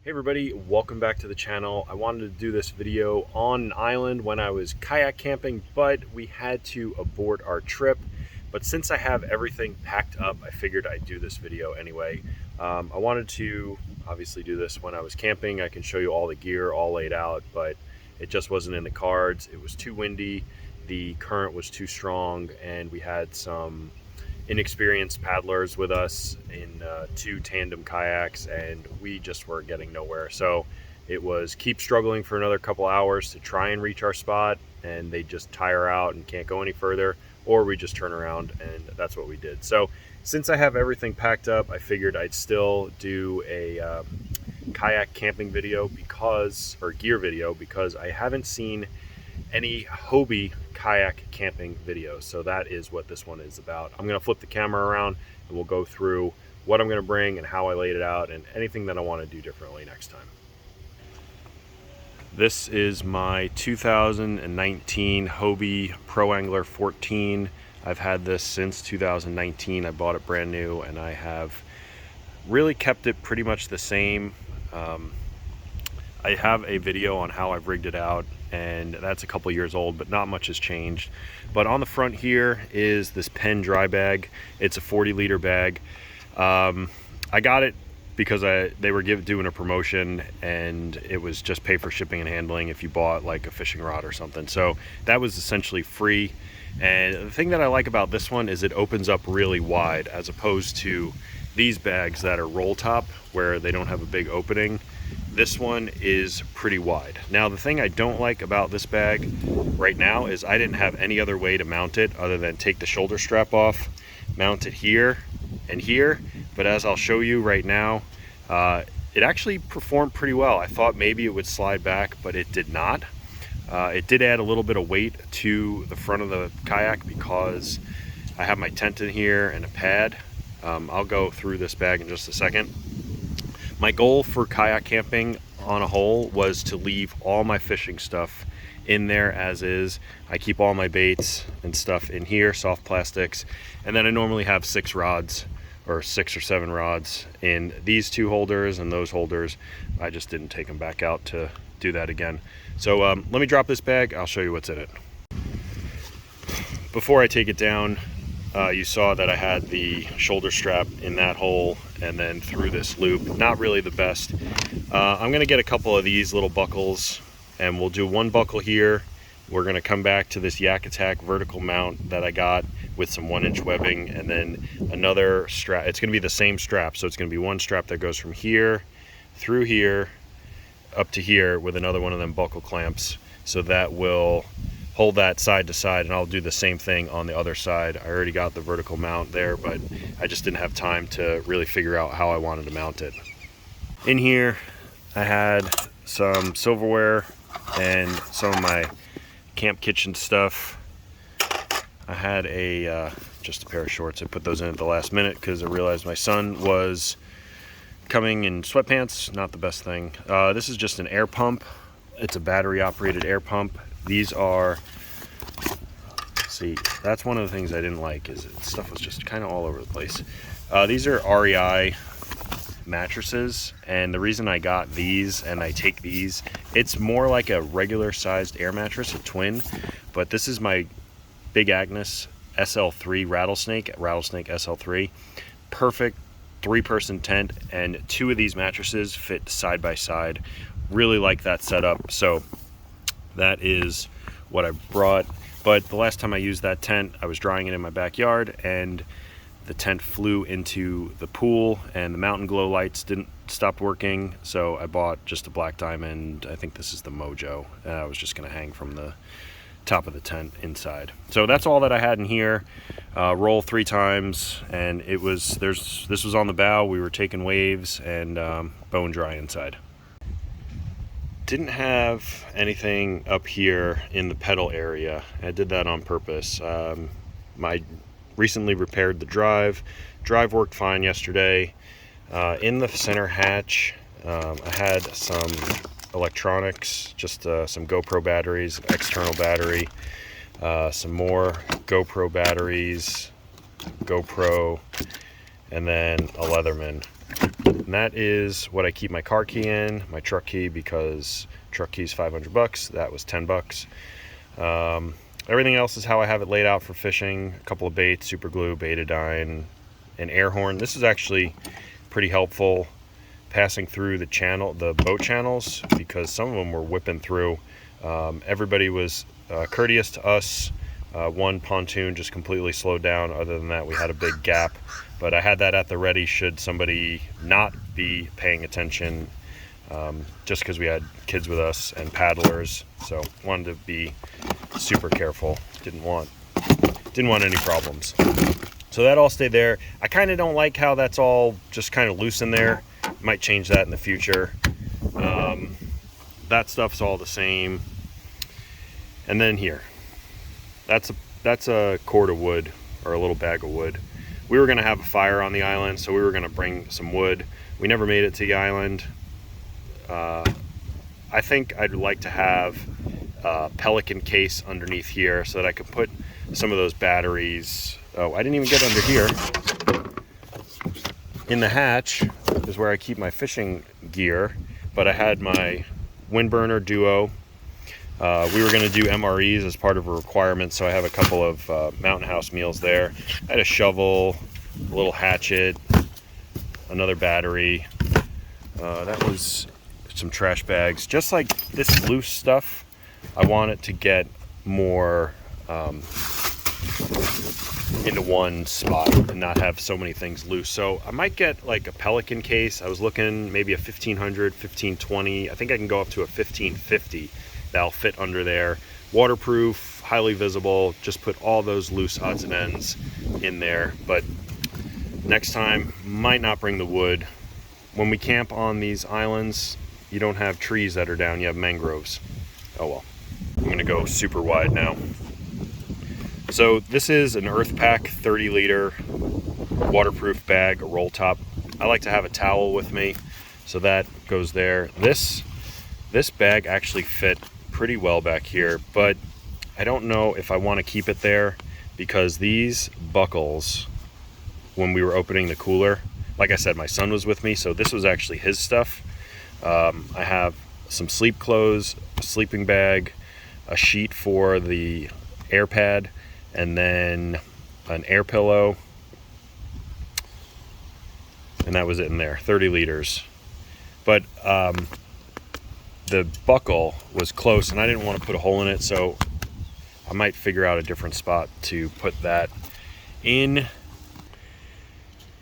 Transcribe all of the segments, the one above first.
Hey everybody, welcome back to the channel. I wanted to do this video on an island when I was kayak camping, but we had to abort our trip. But since I have everything packed up, I figured I'd do this video anyway. I wanted to obviously do this when I was camping. I can show you all the gear all laid out, but it just wasn't in the cards. It was too windy, the current was too strong, and we had some inexperienced paddlers with us in two tandem kayaks, and we just were getting nowhere. So it was keep struggling for another couple hours to try and reach our spot, and they just tire out and can't go any further, or we just turn around, and that's what we did. So since I have everything packed up, I figured I'd still do a kayak camping video or gear video, because I haven't seen any Hobie kayak camping videos. So that is what this one is about. I'm going to flip the camera around and we'll go through what I'm going to bring and how I laid it out and anything that I want to do differently next time. This is my 2019 Hobie Pro Angler 14. I've had this since 2019. I bought it brand new and I have really kept it pretty much the same. I have a video on how I've rigged it out, and that's a couple years old, but not much has changed. But on the front here is this Pen dry bag. It's a 40-liter bag. I got it because they were doing a promotion, and it was just pay for shipping and handling if you bought like a fishing rod or something. So that was essentially free. And the thing that I like about this one is it opens up really wide, as opposed to these bags that are roll top where they don't have a big opening. This one is pretty wide. Now, the thing I don't like about this bag right now is I didn't have any other way to mount it other than take the shoulder strap off, mount it here and here. But as I'll show you right now, it actually performed pretty well. I thought maybe it would slide back, but it did not. It did add a little bit of weight to the front of the kayak because I have my tent in here and a pad. I'll go through this bag in just a second. My goal for kayak camping on a whole was to leave all my fishing stuff in there as is. I keep all my baits and stuff in here, soft plastics, and then I normally have 6 rods or 6 or 7 rods in these 2 holders and those holders. I just didn't take them back out to do that again. So let me drop this bag. I'll show you what's in it. Before I take it down, you saw that I had the shoulder strap in that hole and then through this loop. Not really the best. I'm going to get a couple of these little buckles, and we'll do one buckle here. We're going to come back to this Yak Attack vertical mount that I got with some 1-inch webbing, and then another strap. It's going to be the same strap, so it's going to be one strap that goes from here through here up to here with another one of them buckle clamps, so that will hold that side to side, and I'll do the same thing on the other side. I already got the vertical mount there, but I just didn't have time to really figure out how I wanted to mount it. In here, I had some silverware and some of my camp kitchen stuff. I had just a pair of shorts. I put those in at the last minute because I realized my son was coming in sweatpants. Not the best thing. This is just an air pump. It's a battery operated air pump. These are, see, that's one of the things I didn't like, is stuff was just kind of all over the place. These are REI mattresses, and the reason I got these and I take these, it's more like a regular sized air mattress, a twin, but this is my Big Agnes SL3 Rattlesnake SL3. Perfect 3-person tent, and 2 of these mattresses fit side by side. Really like that setup, so that is what I brought. But the last time I used that tent, I was drying it in my backyard, and the tent flew into the pool, and the mountain glow lights didn't stop working, so I bought just a black diamond. I think this is the Mojo, and I was just going to hang from the top of the tent inside. So that's all that I had in here. Roll 3 times, and this was on the bow. We were taking waves, and bone dry inside. Didn't have anything up here in the pedal area. I did that on purpose. I recently repaired the drive. Drive worked fine yesterday. In the center hatch, I had some electronics, just some GoPro batteries, external battery, some more GoPro batteries, GoPro, and then a Leatherman. And that is what I keep my car key in, my truck key, because truck key is $500. That was $10. Everything else is how I have it laid out for fishing. A couple of baits, super glue, betadine, an air horn. This is actually pretty helpful passing through the boat channels, because some of them were whipping through. Everybody was courteous to us. One pontoon just completely slowed down. Other than that, we had a big gap, but I had that at the ready should somebody not be paying attention, just because we had kids with us and paddlers, so wanted to be super careful. Didn't want any problems. So that all stayed there. I kind of don't like how that's all just kind of loose in there. Might change that in the future. That stuff's all the same. And then here, that's a cord of wood, or a little bag of wood. We were going to have a fire on the island, so we were going to bring some wood. We never made it to the island. I think I'd like to have a Pelican case underneath here so that I could put some of those batteries. Oh, I didn't even get under here. In the hatch is where I keep my fishing gear, but I had my Windburner Duo. We were going to do MREs as part of a requirement, so I have a couple of Mountain House meals there. I had a shovel, a little hatchet, another battery. That was some trash bags. Just like this loose stuff, I want it to get more into one spot and not have so many things loose. So I might get like a Pelican case. I was looking maybe a 1500, 1520. I think I can go up to a 1550. That'll fit under there. Waterproof, highly visible. Just put all those loose odds and ends in there. But next time, might not bring the wood. When we camp on these islands, you don't have trees that are down, you have mangroves. Oh well. I'm gonna go super wide now. So this is an Earth Pack 30 liter waterproof bag, a roll top. I like to have a towel with me, so that goes there. This bag actually fit pretty well back here, but I don't know if I want to keep it there, because these buckles, when we were opening the cooler, like I said, my son was with me, so this was actually his stuff. I have some sleep clothes, a sleeping bag, a sheet for the air pad, and then an air pillow, and that was it in there. 30 liters. But the buckle was close, and I didn't want to put a hole in it, so I might figure out a different spot to put that in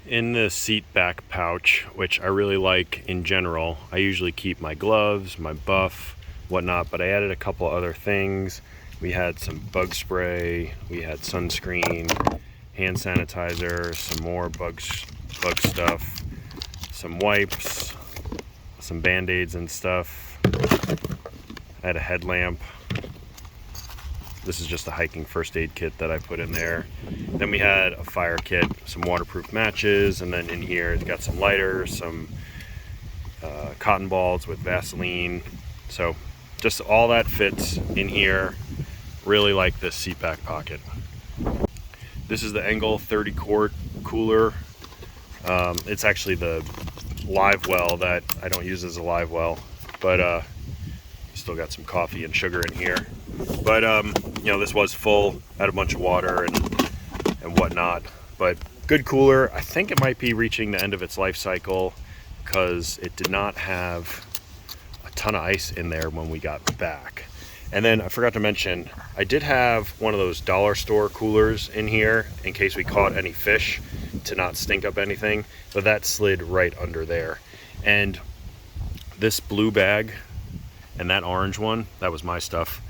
the seat back pouch, which I really like in general. I usually keep my gloves, my buff, whatnot, but I added a couple other things. We had some bug spray, we had sunscreen, hand sanitizer, some more bug stuff, some wipes, some band-aids and stuff. I had a headlamp. This is just a hiking first aid kit that I put in there. Then we had a fire kit, some waterproof matches, and then in here it's got some lighters, some cotton balls with Vaseline. So just all that fits in here. Really like this seat back pocket. This is the Engel 30 quart cooler. It's actually the live well that I don't use as a live well, but still got some coffee and sugar in here. But you know, this was full, had a bunch of water and whatnot, but good cooler. I think it might be reaching the end of its life cycle, because it did not have a ton of ice in there when we got back. And then I forgot to mention, I did have one of those dollar store coolers in here in case we caught any fish, to not stink up anything, but that slid right under there. And this blue bag and that orange one, that was my stuff,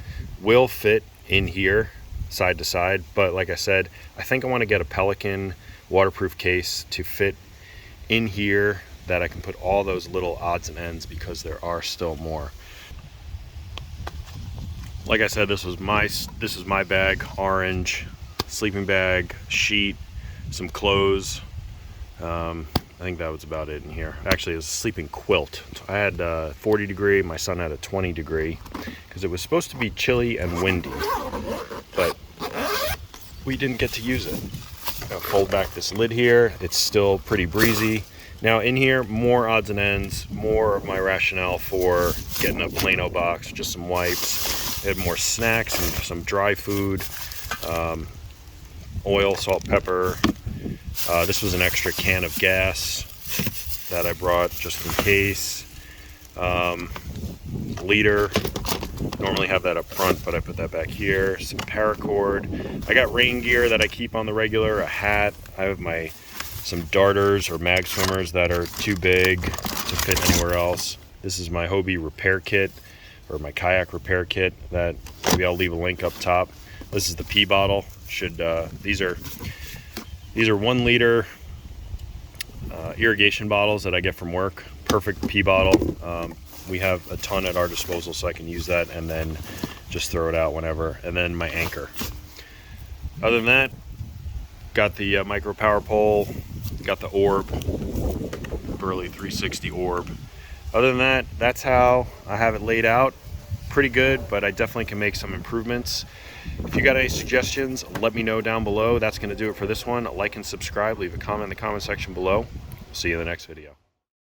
will fit in here side to side. But like I said, I think I want to get a Pelican waterproof case to fit in here, that I can put all those little odds and ends, because there are still more. Like I said, this is my bag, orange, sleeping bag, sheet, some clothes. I think that was about it in here. Actually, it was a sleeping quilt. I had a 40 degree, my son had a 20 degree, because it was supposed to be chilly and windy, but we didn't get to use it. I'll fold back this lid here. It's still pretty breezy. Now in here, more odds and ends, more of my rationale for getting a Plano box, just some wipes. I had more snacks and some dry food, oil, salt, pepper. This was an extra can of gas that I brought just in case. Liter, normally have that up front, but I put that back here. Some paracord. I got rain gear that I keep on the regular, a hat. I have some darters or mag swimmers that are too big to fit anywhere else. This is my Hobie repair kit, or my kayak repair kit, that maybe I'll leave a link up top. This is the pee bottle. These are 1 liter irrigation bottles that I get from work. Perfect pee bottle. We have a ton at our disposal, so I can use that and then just throw it out whenever. And then my anchor. Other than that, got the micro power pole, got the orb, Burley 360 orb. Other than that, that's how I have it laid out. Pretty good, but I definitely can make some improvements. If you got any suggestions, let me know down below. That's going to do it for this one. Like and subscribe. Leave a comment in the comment section below. See you in the next video.